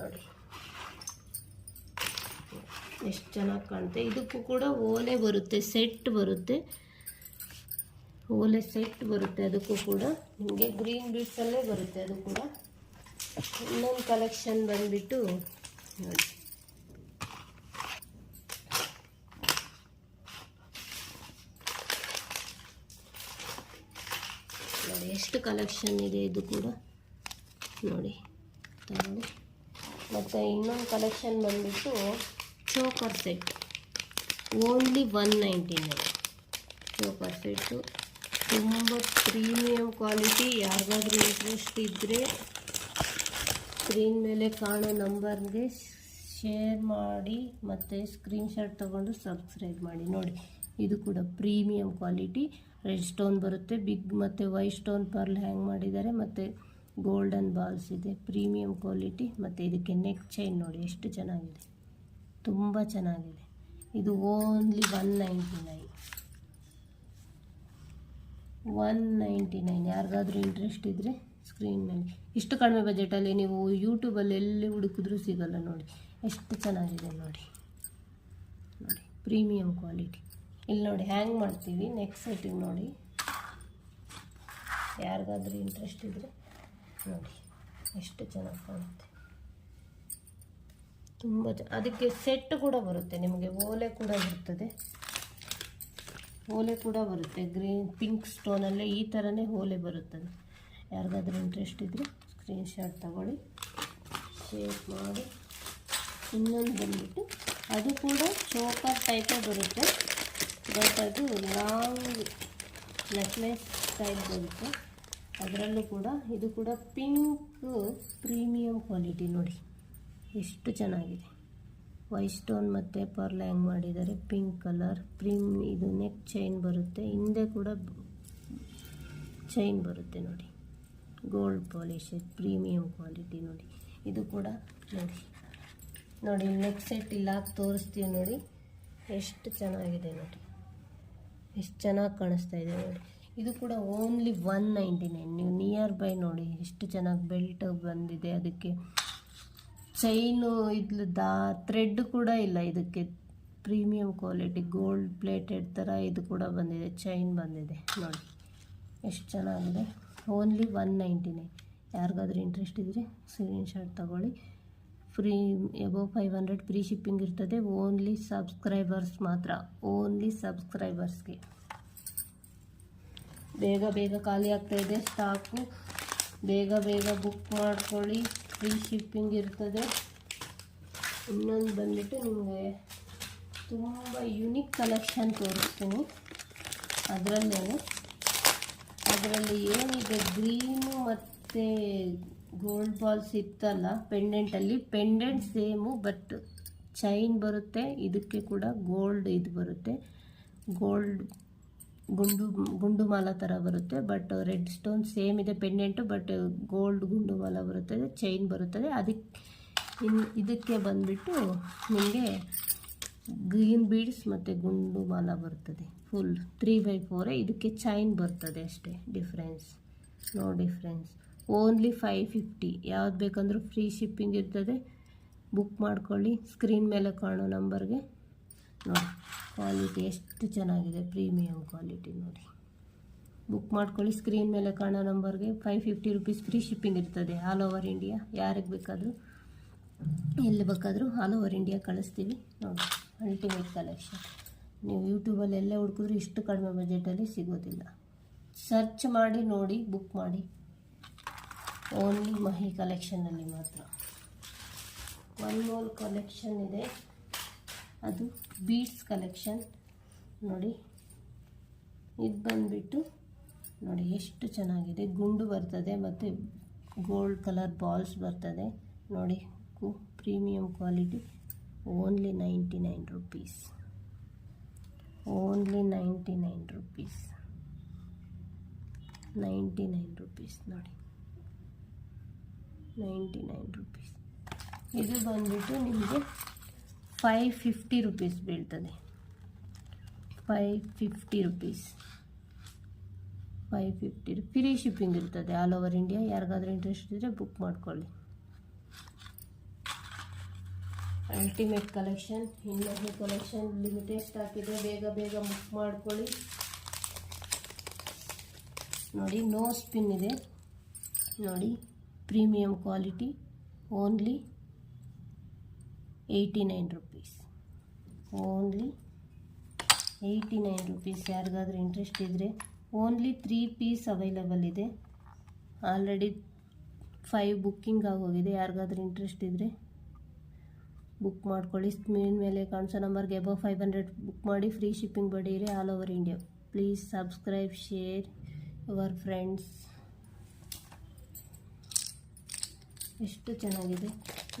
ನೋಡಿ ಎಷ್ಟು ಚೆನ್ನಾಗಿ ಕಾಣುತ್ತೆ. ಇದಕ್ಕೂ ಕೂಡ ಓಲೆ ಬರುತ್ತೆ, ಸೆಟ್ ಬರುತ್ತೆ, ಓಲೆ ಸೆಟ್ ಬರುತ್ತೆ. ಅದಕ್ಕೂ ಕೂಡ ನಿಮಗೆ ಗ್ರೀನ್ ಬೀಡ್ಸಲ್ಲೇ ಬರುತ್ತೆ. ಅದು ಕೂಡ ಇನ್ನೊಂದು ಕಲೆಕ್ಷನ್ ಬಂದುಬಿಟ್ಟು ನೋಡಿ, ನೋಡಿ ಎಷ್ಟು ಕಲೆಕ್ಷನ್ ಇದೆ. ಇದು ಕೂಡ ನೋಡಿ ತಗೊಳ್ಳಿ. ಮತ್ತು ಇನ್ನೊಂದು ಕಲೆಕ್ಷನ್ ಬಂದುಬಿಟ್ಟು choker set, only 199. Choker set ತುಂಬ ಪ್ರೀಮಿಯಂ ಕ್ವಾಲಿಟಿ. ಯಾರಿಗಾದ್ರೂ ಇಂಟ್ರೆಸ್ಟ್ ಇದ್ದರೆ ಸ್ಕ್ರೀನ್ ಮೇಲೆ ಕಾಣೋ ನಂಬರ್ಗೆ ಶೇರ್ ಮಾಡಿ ಮತ್ತು ಸ್ಕ್ರೀನ್ಶಾಟ್ ತೊಗೊಂಡು ಸಬ್ಸ್ಕ್ರೈಬ್ ಮಾಡಿ. ನೋಡಿ ಇದು ಕೂಡ ಪ್ರೀಮಿಯಂ ಕ್ವಾಲಿಟಿ. ರೆಡ್ ಸ್ಟೋನ್ ಬರುತ್ತೆ, ಬಿಗ್ ಮತ್ತು ವೈಟ್ ಸ್ಟೋನ್ ಪರ್ಲ್ ಹ್ಯಾಂಗ್ ಮಾಡಿದ್ದಾರೆ, ಮತ್ತು ಗೋಲ್ಡನ್ ಬಾಲ್ಸ್ ಇದೆ. Premium quality. ಮತ್ತು ಇದಕ್ಕೆ ನೆಕ್ ಚೈನ್ ನೋಡಿ ಎಷ್ಟು ಚೆನ್ನಾಗಿದೆ, ತುಂಬ ಚೆನ್ನಾಗಿದೆ. ಇದು ಓನ್ಲಿ 199. ಯಾರಿಗಾದ್ರೂ ಇಂಟ್ರೆಸ್ಟ್ ಇದ್ದರೆ ಸ್ಕ್ರೀನ್ ಮೇಲೆ. ಇಷ್ಟು ಕಡಿಮೆ ಬಜೆಟಲ್ಲಿ ನೀವು ಯೂಟ್ಯೂಬಲ್ಲಿ ಎಲ್ಲಿ ಹುಡುಕಿದ್ರೂ ಸಿಗಲ್ಲ. ನೋಡಿ ಎಷ್ಟು ಚೆನ್ನಾಗಿದೆ. ನೋಡಿ ನೋಡಿ ಪ್ರೀಮಿಯಂ ಕ್ವಾಲಿಟಿ. ಇಲ್ಲಿ ನೋಡಿ ಹ್ಯಾಂಗ್ ಮಾಡ್ತೀವಿ ನೆಕ್ ಸೆಟ್ಟಿಗೆ. ನೋಡಿ ಯಾರಿಗಾದ್ರೂ ಇಂಟ್ರೆಸ್ಟ್ ಇದ್ದರೆ ನೋಡಿ ಎಷ್ಟು ಚೆನ್ನಾಗಿ ಕಾಣುತ್ತೆ, ತುಂಬ ಅದಕ್ಕೆ ಸೆಟ್ ಕೂಡ ಬರುತ್ತೆ ನಿಮಗೆ. ಓಲೆ ಕೂಡ ಬರ್ತದೆ, ಓಲೆ ಕೂಡ ಬರುತ್ತೆ. ಗ್ರೀನ್ ಪಿಂಕ್ ಸ್ಟೋನಲ್ಲೇ ಈ ಥರನೇ ಓಲೆ ಬರುತ್ತದೆ. ಯಾರಿಗಾದ್ರೂ ಇಂಟ್ರೆಸ್ಟ್ ಇದ್ದರೆ ಸ್ಕ್ರೀನ್ಶಾಟ್ ತಗೊಳ್ಳಿ, ಶೇರ್ ಮಾಡಿ. ಇನ್ನೊಂದು ಬಂದುಬಿಟ್ಟು ಅದು ಕೂಡ ಚೋಕರ್ ಟೈಪೇ ಬರುತ್ತೆ, ಬಟ್ ಅದು ಲಾಂಗ್ ನೆಕ್ಲೆಸ್ ಟೈಪ್ ಬರುತ್ತೆ. ಅದರಲ್ಲೂ ಕೂಡ ಇದು ಕೂಡ ಪಿಂಕ್ ಪ್ರೀಮಿಯಂ ಕ್ವಾಲಿಟಿ. ನೋಡಿ ಎಷ್ಟು ಚೆನ್ನಾಗಿದೆ. ವೈಟ್ ಸ್ಟೋನ್ ಮತ್ತು ಪರ್ಲ್ ಹ್ಯಾಂಗ್ ಮಾಡಿದ್ದಾರೆ, ಪಿಂಕ್ ಕಲರ್. ಇದು ನೆಕ್ ಚೈನ್ ಬರುತ್ತೆ, ಹಿಂದೆ ಕೂಡ ಚೈನ್ ಬರುತ್ತೆ. ನೋಡಿ ಗೋಲ್ಡ್ ಪಾಲಿಶ್, ಪ್ರೀಮಿಯಂ ಕ್ವಾಲಿಟಿ. ನೋಡಿ ಇದು ಕೂಡ ನೋಡಿ ನೋಡಿ ನೆಕ್ ಸೆಟ್ ಇಲ್ಲ ತೋರಿಸ್ತೀವಿ. ನೋಡಿ ಎಷ್ಟು ಚೆನ್ನಾಗಿದೆ, ನೋಡಿ ಎಷ್ಟು ಚೆನ್ನಾಗಿ ಕಾಣಿಸ್ತಾ ಇದೆ. ನೋಡಿ ಇದು ಕೂಡ ಓನ್ಲಿ 199. ನೀವು ನಿಯರ್ ಬೈ ನೋಡಿ ಎಷ್ಟು ಚೆನ್ನಾಗಿ ಬೆಲ್ಟ್ ಬಂದಿದೆ. ಅದಕ್ಕೆ ಚೈನು ಇದು ಥ್ರೆಡ್ ಕೂಡ ಇಲ್ಲ ಇದಕ್ಕೆ. ಪ್ರೀಮಿಯಂ ಕ್ವಾಲಿಟಿ ಗೋಲ್ಡ್ ಪ್ಲೇಟೆಡ್ ಥರ ಇದು ಕೂಡ ಬಂದಿದೆ, ಚೈನ್ ಬಂದಿದೆ. ನೋಡಿ ಎಷ್ಟು ಚೆನ್ನಾಗಿದೆ. ಓನ್ಲಿ 199. ಯಾರಿಗಾದ್ರೂ ಇಂಟ್ರೆಸ್ಟ್ ಇದ್ದರೆ ಸ್ಕ್ರೀನ್ಶಾಟ್ ತಗೊಳ್ಳಿ. ಫ್ರೀ ಎಬೋ 500 ಫ್ರೀ ಶಿಪ್ಪಿಂಗ್ ಇರ್ತದೆ. ಓನ್ಲಿ ಸಬ್ಸ್ಕ್ರೈಬರ್ಸ್ ಮಾತ್ರ, ಓನ್ಲಿ ಸಬ್ಸ್ಕ್ರೈಬರ್ಸ್ಗೆ. ಬೇಗ ಬೇಗ ಖಾಲಿ ಆಗ್ತಾಯಿದೆ ಸ್ಟಾಕು, ಬೇಗ ಬೇಗ ಬುಕ್ ಮಾಡ್ಕೊಳ್ಳಿ. ಫ್ರೀ ಶಿಪ್ಪಿಂಗ್ ಇರ್ತದೆ. ಇನ್ನೊಂದು ಬಂದುಬಿಟ್ಟು ನಿಮಗೆ ತುಂಬ ಯುನಿಕ್ ಕಲೆಕ್ಷನ್ ತೋರಿಸ್ತೀನಿ. ಅದರಲ್ಲಿ ಏನಿದೆ, ಗ್ರೀನು ಮತ್ತು ಗೋಲ್ಡ್ ಬಾಲ್ಸ್ ಇತ್ತಲ್ಲ ಪೆಂಡೆಂಟಲ್ಲಿ, ಪೆಂಡೆಂಟ್ ಸೇಮು ಬಟ್ ಚೈನ್ ಬರುತ್ತೆ. ಇದಕ್ಕೆ ಕೂಡ ಗೋಲ್ಡ್ ಇದು ಬರುತ್ತೆ, ಗೋಲ್ಡ್ ಗುಂಡು ಮಾಲ ಥರ ಬರುತ್ತೆ. ಬಟ್ ರೆಡ್ ಸ್ಟೋನ್ ಸೇಮ್ ಇದೆ ಪೆಂಡೆಂಟು, ಬಟ್ ಗೋಲ್ಡ್ ಗುಂಡು ಮಾಲ ಬರುತ್ತದೆ, ಚೈನ್ ಬರುತ್ತದೆ. ಇದಕ್ಕೆ ಬಂದುಬಿಟ್ಟು ನಿಮಗೆ ಗ್ರೀನ್ ಬೀಡ್ಸ್ ಮತ್ತು ಗುಂಡು ಮಾಲ ಬರ್ತದೆ. ಫುಲ್ 3/4. ಇದಕ್ಕೆ ಚೈನ್ ಬರ್ತದೆ ಅಷ್ಟೇ ಡಿಫ್ರೆನ್ಸ್. No difference. ಓನ್ಲಿ 550. ಯಾವ್ದು ಬೇಕಂದ್ರೂ ಫ್ರೀ ಶಿಪ್ಪಿಂಗ್ ಇರ್ತದೆ. ಬುಕ್ ಮಾಡ್ಕೊಳ್ಳಿ ಸ್ಕ್ರೀನ್ ಮೇಲೆ ಕಾಣೋ ನಂಬರ್ಗೆ. ನೋಡಿ ಕ್ವಾಲಿಟಿ ಎಷ್ಟು ಚೆನ್ನಾಗಿದೆ, ಪ್ರೀಮಿಯಂ ಕ್ವಾಲಿಟಿ. ನೋಡಿ ಬುಕ್ ಮಾಡ್ಕೊಳ್ಳಿ ಸ್ಕ್ರೀನ್ ಮೇಲೆ ಕಾಣೋ ನಂಬರ್ಗೆ. 550 ರೂಪೀಸ್ ಫ್ರೀ ಶಿಪ್ಪಿಂಗ್ ಇರ್ತದೆ ಆಲ್ ಓವರ್ ಇಂಡಿಯಾ. ಯಾರಿಗೆ ಬೇಕಾದರೂ ಎಲ್ಲಿ ಬೇಕಾದರೂ ಆಲ್ ಓವರ್ ಇಂಡಿಯಾ ಕಳಿಸ್ತೀವಿ. ನೋಡಿ ಅಲ್ಟಿಮೇಟ್ ಕಲೆಕ್ಷನ್. ನೀವು ಯೂಟ್ಯೂಬಲ್ಲಿ ಎಲ್ಲೇ ಹುಡುಕಿದ್ರೂ ಇಷ್ಟು ಕಡಿಮೆ ಬಜೆಟಲ್ಲಿ ಸಿಗೋದಿಲ್ಲ. ಸರ್ಚ್ ಮಾಡಿ ನೋಡಿ, ಬುಕ್ ಮಾಡಿ. ಓನ್ಲಿ ಮಹಿ ಕಲೆಕ್ಷನಲ್ಲಿ ಮಾತ್ರ. ಒನ್ ಮೋರ್ ಕಲೆಕ್ಷನ್ ಇದೆ, ಅದು ಬೀಡ್ಸ್ ಕಲೆಕ್ಷನ್. ನೋಡಿ ಇದು ಬಂದುಬಿಟ್ಟು ನೋಡಿ ಎಷ್ಟು ಚೆನ್ನಾಗಿದೆ. ಗುಂಡು ಬರ್ತದೆ ಮತ್ತು ಗೋಲ್ಡ್ ಕಲರ್ ಬಾಲ್ಸ್ ಬರ್ತದೆ. ನೋಡಿ premium quality. Only 99 rupees. Only 99 rupees. 99 rupees. ನೋಡಿ 99 ರೂಪೀಸ್. ಇದು ಬಂದುಬಿಟ್ಟು ನಿಮಗೆ 550 ರೂಪೀಸ್ ಬೀಳ್ತದೆ. 550 ರೂಪೀಸ್. 550 ಫ್ರೀ ಶಿಪ್ಪಿಂಗ್ ಇರ್ತದೆ ಆಲ್ ಓವರ್ ಇಂಡಿಯಾ. ಯಾರಿಗಾದ್ರೂ ಇಂಟ್ರೆಸ್ಟ್ ಇದ್ದರೆ ಬುಕ್ ಮಾಡ್ಕೊಳ್ಳಿ. ಅಲ್ಟಿಮೇಟ್ ಕಲೆಕ್ಷನ್, ಇನ್ನೊಂದು ಕಲೆಕ್ಷನ್ ಲಿಮಿಟೆಡ್ ಸ್ಟಾಕ್ ಇದೆ, ಬೇಗ ಬೇಗ ಬುಕ್ ಮಾಡ್ಕೊಳ್ಳಿ. ನೋಡಿ ನೋ ಸ್ಪಿನ್ ಇದೆ ನೋಡಿ, premium quality, only 89 rupees, only 89 rupees. ಯಾರಿಗಾದ್ರೂ ಇಂಟ್ರೆಸ್ಟ್ ಇದ್ದರೆ ಓನ್ಲಿ 3 ಪೀಸ್ ಅವೈಲೇಬಲ್ ಇದೆ. ಆಲ್ರೆಡಿ 5 ಬುಕ್ಕಿಂಗ್ ಆಗೋಗಿದೆ. ಯಾರಿಗಾದ್ರೂ ಇಂಟ್ರೆಸ್ಟ್ ಇದ್ದರೆ ಬುಕ್ ಮಾಡ್ಕೊಳ್ಳಿ. ಸ್ಕ್ರೀನ್ ಮೇಲೆ ಕಾಣಿಸೋ ನಂಬರ್ಗೆ ಅಬೌವ್ 500 ಬುಕ್ ಮಾಡಿ, ಫ್ರೀ ಶಿಪ್ಪಿಂಗ್ ಬಡೀರಿ all over India. Please subscribe, share your friends. ಎಷ್ಟು ಚೆನ್ನಾಗಿದೆ.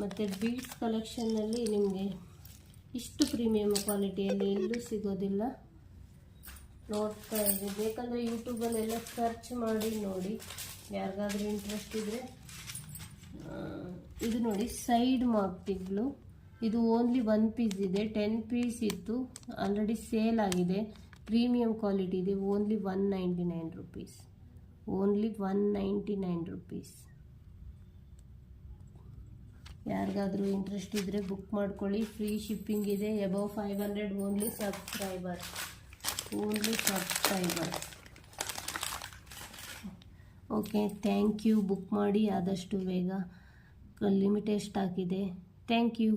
ಮತ್ತು ಬೀಡ್ಸ್ ಕಲೆಕ್ಷನ್ನಲ್ಲಿ ನಿಮಗೆ ಇಷ್ಟು ಪ್ರೀಮಿಯಮ್ ಕ್ವಾಲಿಟಿಯಲ್ಲಿ ಎಲ್ಲೂ ಸಿಗೋದಿಲ್ಲ. ನೋಡ್ತಾ ಇದೆ, ಬೇಕಂದರೆ ಯೂಟ್ಯೂಬಲ್ಲೆಲ್ಲ ಸರ್ಚ್ ಮಾಡಿ ನೋಡಿ, ಯಾರಿಗಾದ್ರೂ ಇಂಟ್ರೆಸ್ಟ್ ಇದ್ದರೆ. ಇದು ನೋಡಿ ಸೈಡ್ ಮಾರ್ಕ್ಟಿಗಳು, ಇದು ಓನ್ಲಿ 1 ಪೀಸ್ ಇದೆ. 10 ಪೀಸ್ ಇತ್ತು, ಆಲ್ರೆಡಿ ಸೇಲ್ ಆಗಿದೆ. ಪ್ರೀಮಿಯಂ ಕ್ವಾಲಿಟಿ ಇದೆ, ಓನ್ಲಿ 199 rupees, ಓನ್ಲಿ 199 rupees. ಯಾರಿಗಾದ್ರೂ ಇಂಟ್ರೆಸ್ಟ್ ಇದ್ದರೆ ಬುಕ್ ಮಾಡ್ಕೊಳ್ಳಿ. ಫ್ರೀ ಶಿಪ್ಪಿಂಗ್ ಇದೆ. Above 500 only subscriber, only subscriber. Okay, thank you. Book ಮಾಡಿ ಆದಷ್ಟು ಬೇಗ, ಲಿಮಿಟೆಡ್ ಸ್ಟಾಕ್ ಇದೆ. Thank you.